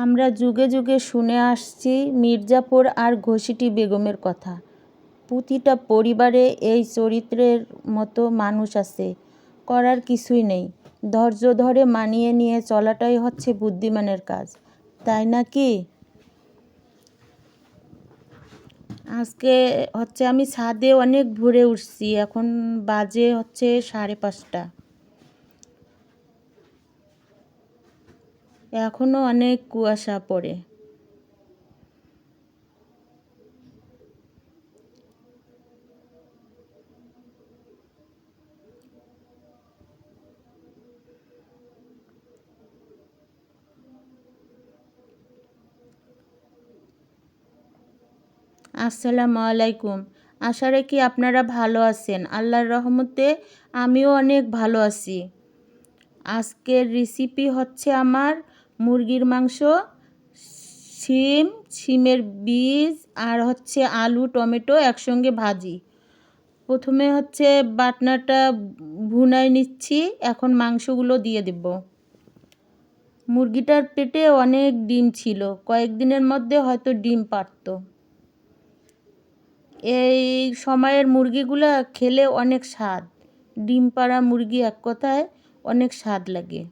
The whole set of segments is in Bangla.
আমরা যুগে যুগে শুনে আসছি মির্জাফর আর ঘসিটি বেগমের কথা। প্রতিটা পরিবারে এই চরিত্রের মতো মানুষ আছে, করার কিছুই নেই, ধৈর্য ধরে মানিয়ে নিয়ে চলাটাই হচ্ছে বুদ্ধিমানের কাজ, তাই না কি? আজকে আমি ছাদে অনেক ভোরে উঠছি, এখন বাজে 5:30। এখনও অনেক কুয়াশা পড়ে। আসসালামু আলাইকুম। আশা রাখি আপনারা ভালো আছেন। আল্লাহর রহমতে আমিও অনেক ভালো আছি। আজকের রেসিপি আমার মুরগির মাংস, সিমের বীজ আর আলু টমেটো একসঙ্গে ভাজি। প্রথমে বাটনাটা ভুনায় নিচ্ছি, এখন মাংসগুলো দিয়ে দেব। মুরগিটার পেটে অনেক ডিম ছিল, কয়েকদিনের মধ্যে হয়তো ডিম পারত। এই সময়ের মুরগিগুলো খেলে অনেক স্বাদ, ডিম পাড়া মুরগি এক কথায় অনেক স্বাদ লাগে।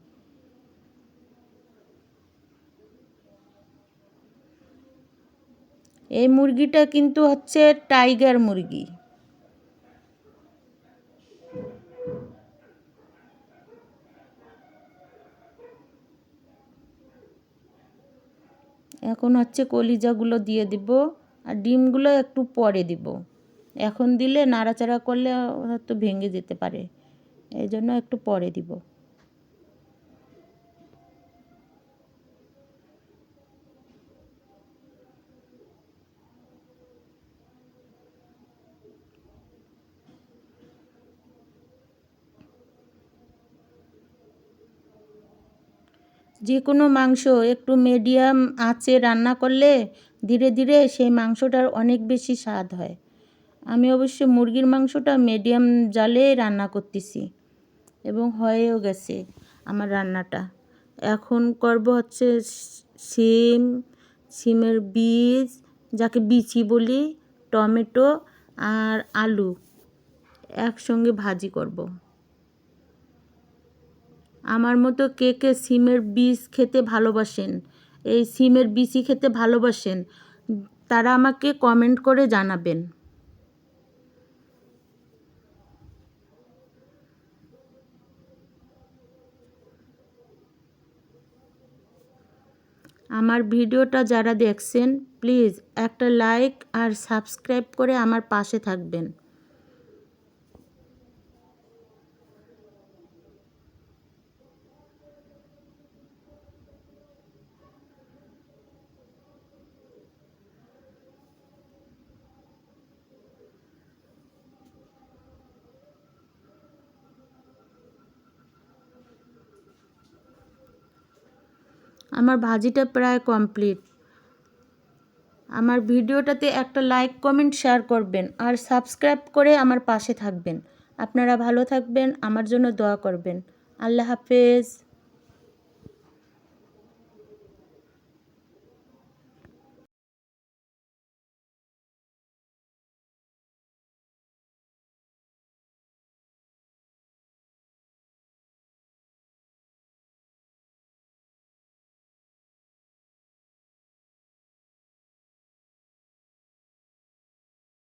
এই মুরগিটা কিন্তু টাইগার মুরগি। এখন কলিজাগুলো দিয়ে দিব, আর ডিমগুলো একটু পরে দিব। এখন দিলে নাড়াচাড়া করলে হয়তো ভেঙে যেতে পারে, এই জন্য একটু পরে দিব। যে কোনো মাংস একটু মিডিয়াম আঁচে রান্না করলে ধীরে ধীরে সেই মাংসটার অনেক বেশি স্বাদ হয়। আমি অবশ্য মুরগির মাংসটা মিডিয়াম জালে রান্না করতেছি এবং হয়েও গেছে আমার রান্নাটা। এখন করব সিমের বীজ, যাকে বিচি বলি, টমেটো আর আলু একসঙ্গে ভাজি করব। আমার মতো কে কে সিমের বীজ খেতে ভালোবাসেন, এই সিমের বিচি খেতে ভালোবাসেন, তারা আমাকে কমেন্ট করে জানাবেন। আমার ভিডিওটা যারা দেখছেন প্লিজ একটা লাইক আর সাবস্ক্রাইব করে আমার পাশে থাকবেন। আমার ভাজিটা প্রায় কমপ্লিট। আমার ভিডিওটাতে একটা লাইক কমেন্ট শেয়ার করবেন আর সাবস্ক্রাইব করে আমার পাশে থাকবেন। আপনারা ভালো থাকবেন, আমার জন্য দোয়া করবেন। আল্লাহ হাফেজ।